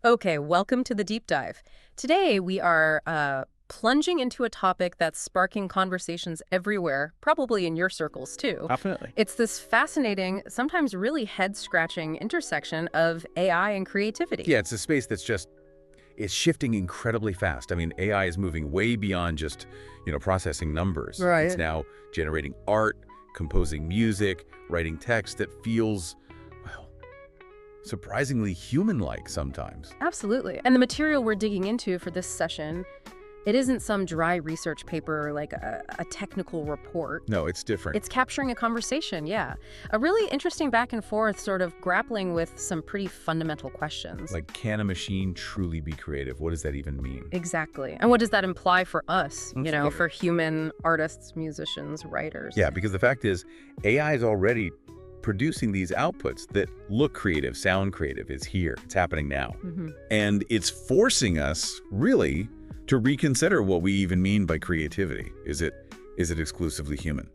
Okay, welcome to the deep dive. Today we are plunging into a topic that's sparking conversations everywhere, probably in your circles too. Definitely. It's this fascinating, sometimes really head-scratching intersection of AI and creativity. Yeah, it's a space that's just it's shifting incredibly fast. I mean, AI is moving way beyond just, processing numbers. It's Right. now generating art, composing music, writing text that feels, well, surprisingly human-like sometimes. Absolutely. And the material we're digging into for this session, it isn't some dry research paper or like a technical report. No, it's different. It's capturing a conversation, yeah. A really interesting back and forth, sort of grappling with some pretty fundamental questions. Like, can a machine truly be creative? What does that even mean? Exactly. And what does that imply for us, Absolutely. for human artists, musicians, writers? Yeah, because the fact is, AI is already producing these outputs that look creative, sound creative. It's here. It's happening now. And it's forcing us, really, to reconsider what we even mean by creativity. Is it exclusively human?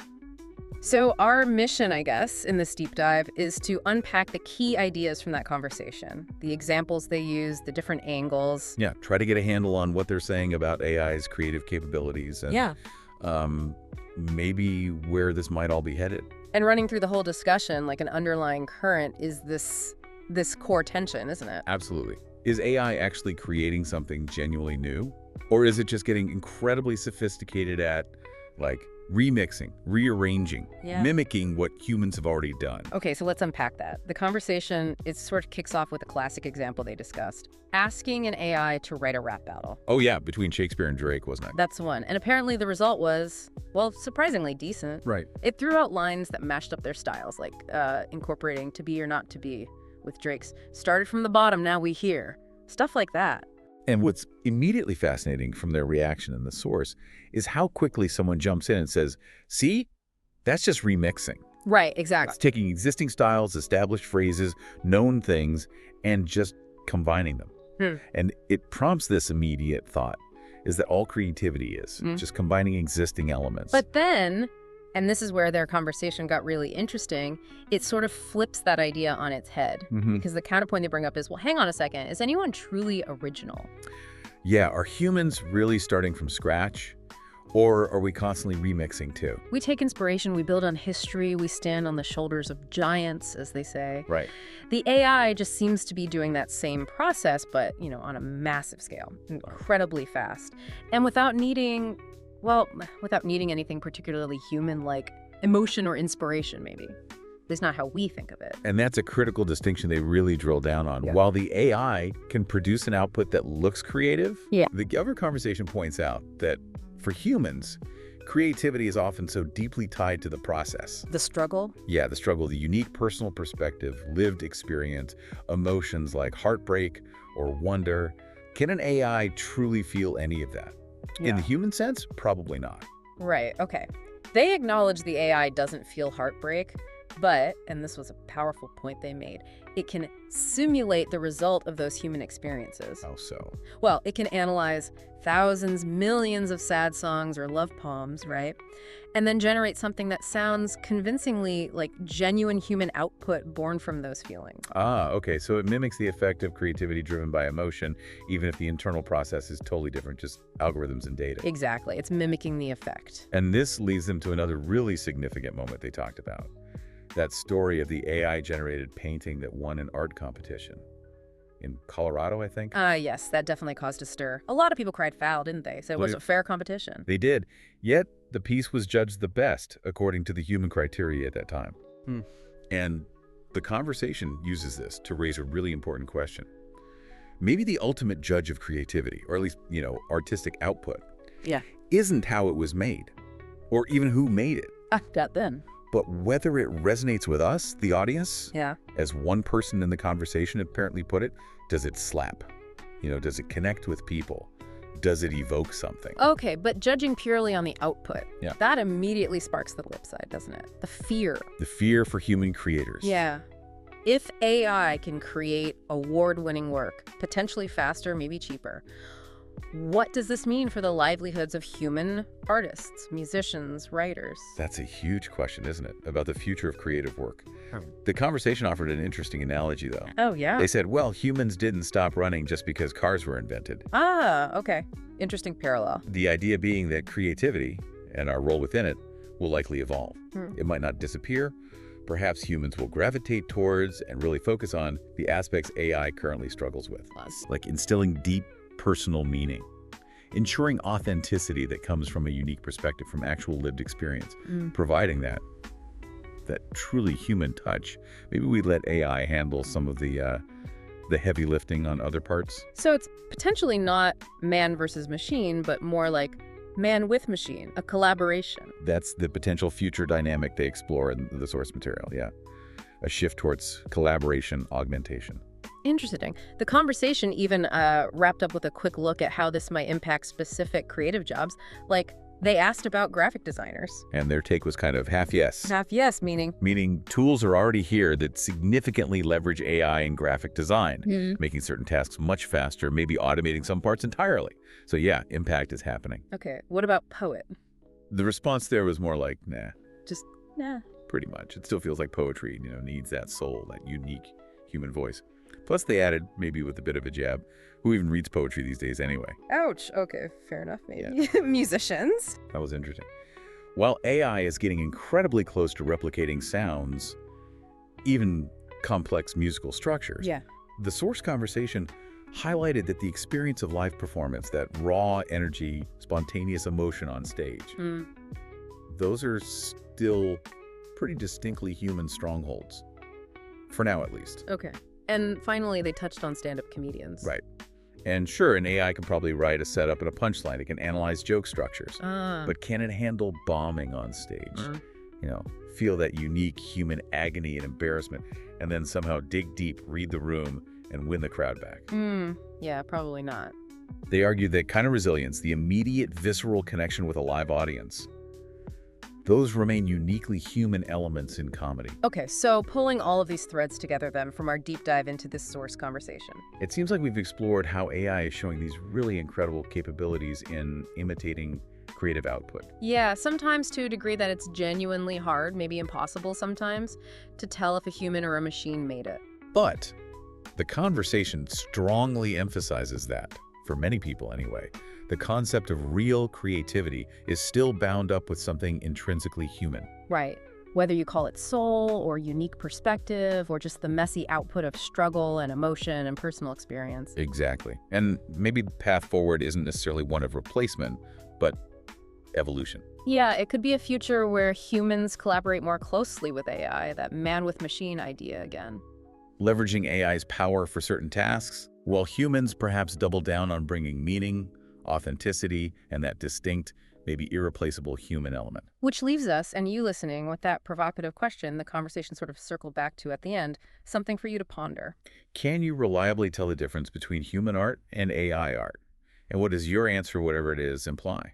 So our mission, I guess, in this deep dive is to unpack the key ideas from that conversation, the examples they use, the different angles. Yeah, try to get a handle on what they're saying about AI's creative capabilities and maybe where this might all be headed. And running through the whole discussion, like an underlying current, is this core tension, isn't it? Absolutely. Is AI actually creating something genuinely new? Or is it just getting incredibly sophisticated at, like, remixing, rearranging, Yeah. mimicking what humans have already done? Okay, so let's unpack that. The conversation, it sort of kicks off with a classic example they discussed. Asking an AI to write a rap battle. Oh yeah, between Shakespeare and Drake, wasn't it? That's one. And apparently the result was, well, surprisingly decent. Right. It threw out lines that matched up their styles, like incorporating "to be or not to be" with Drake's "started from the bottom, now we here." Stuff like that. And what's immediately fascinating from their reaction in the source is how quickly someone jumps in and says, see, that's just remixing. Right, It's exactly. taking existing styles, established phrases, known things, and just combining them. And it prompts this immediate thought, is that all creativity is, just combining existing elements. But then, and this is where their conversation got really interesting, it sort of flips that idea on its head. Because the counterpoint they bring up is, well, hang on a second, is anyone truly original? Yeah, are humans really starting from scratch? Or are we constantly remixing too? We take inspiration, we build on history, we stand on the shoulders of giants, as they say. Right. The AI just seems to be doing that same process, but, on a massive scale, incredibly fast. And without needing anything particularly human like emotion or inspiration, maybe. That's not how we think of it. And that's a critical distinction they really drill down on. Yeah. While the AI can produce an output that looks creative, Yeah. the other conversation points out that for humans, creativity is often so deeply tied to the process. The struggle? Yeah, the struggle, the unique personal perspective, lived experience, emotions like heartbreak or wonder. Can an AI truly feel any of that? In the human sense, probably not. Right, okay. They acknowledge the AI doesn't feel heartbreak, but, and this was a powerful point they made, it can simulate the result of those human experiences. How so? Well, it can analyze thousands, millions of sad songs or love poems, right? And then generate something that sounds convincingly like genuine human output born from those feelings. Ah, okay. So it mimics the effect of creativity driven by emotion, even if the internal process is totally different, just algorithms and data. Exactly. It's mimicking the effect. And this leads them to another really significant moment they talked about. That story of the AI-generated painting that won an art competition. In Colorado, I think? Yes, that definitely caused a stir. A lot of people cried foul, didn't they? So it was a fair competition. They did. Yet, the piece was judged the best, according to the human criteria at that time. And the conversation uses this to raise a really important question. Maybe the ultimate judge of creativity, or at least, artistic output, Yeah. isn't how it was made, or even who made it, That then. but whether it resonates with us, the audience. Yeah. As one person in the conversation apparently put it, does it slap? Does it connect with people? Does it evoke something? Okay, but judging purely on the output, Yeah. that immediately sparks the flip side, doesn't it? The fear. The fear for human creators. Yeah. If AI can create award-winning work, potentially faster, maybe cheaper, what does this mean for the livelihoods of human artists, musicians, writers? That's a huge question, isn't it, about the future of creative work? Oh. The conversation offered an interesting analogy, though. Oh, yeah. They said, well, humans didn't stop running just because cars were invented. Ah, okay. Interesting parallel. The idea being that creativity and our role within it will likely evolve. It might not disappear. Perhaps humans will gravitate towards and really focus on the aspects AI currently struggles with, like instilling deep personal meaning, ensuring authenticity that comes from a unique perspective, from actual lived experience, providing that truly human touch. Maybe we let AI handle some of the heavy lifting on other parts. So it's potentially not man versus machine, but more like man with machine, a collaboration. That's the potential future dynamic they explore in the source material, yeah. A shift towards collaboration, augmentation. Interesting. The conversation even wrapped up with a quick look at how this might impact specific creative jobs. Like, they asked about graphic designers. And their take was kind of half yes. Half yes, meaning? Meaning tools are already here that significantly leverage AI in graphic design, making certain tasks much faster, maybe automating some parts entirely. So yeah, impact is happening. Okay, what about poet? The response there was more like, nah. Just, nah. Pretty much. It still feels like poetry, needs that soul, that unique human voice. Plus they added, maybe with a bit of a jab, who even reads poetry these days anyway? Ouch. Okay, fair enough, maybe. Yeah. Musicians. That was interesting. While AI is getting incredibly close to replicating sounds, even complex musical structures, the source conversation highlighted that the experience of live performance, that raw energy, spontaneous emotion on stage, those are still pretty distinctly human strongholds. For now, at least. Okay. And finally, they touched on stand-up comedians. Right. And sure, an AI can probably write a setup and a punchline. It can analyze joke structures. But can it handle bombing on stage? Feel that unique human agony and embarrassment, and then somehow dig deep, read the room, and win the crowd back? Yeah, probably not. They argued that kind of resilience, the immediate visceral connection with a live audience, those remain uniquely human elements in comedy. Okay, so pulling all of these threads together then from our deep dive into this source conversation. It seems like we've explored how AI is showing these really incredible capabilities in imitating creative output. Yeah, sometimes to a degree that it's genuinely hard, maybe impossible sometimes, to tell if a human or a machine made it. But the conversation strongly emphasizes that, for many people anyway, the concept of real creativity is still bound up with something intrinsically human. Right. Whether you call it soul or unique perspective or just the messy output of struggle and emotion and personal experience. Exactly. And maybe the path forward isn't necessarily one of replacement, but evolution. Yeah, it could be a future where humans collaborate more closely with AI, that man with machine idea again. Leveraging AI's power for certain tasks, while humans perhaps double down on bringing meaning, authenticity, and that distinct, maybe irreplaceable human element. Which leaves us, and you listening, with that provocative question the conversation sort of circled back to at the end, something for you to ponder. Can you reliably tell the difference between human art and AI art? And what does your answer, whatever it is, imply?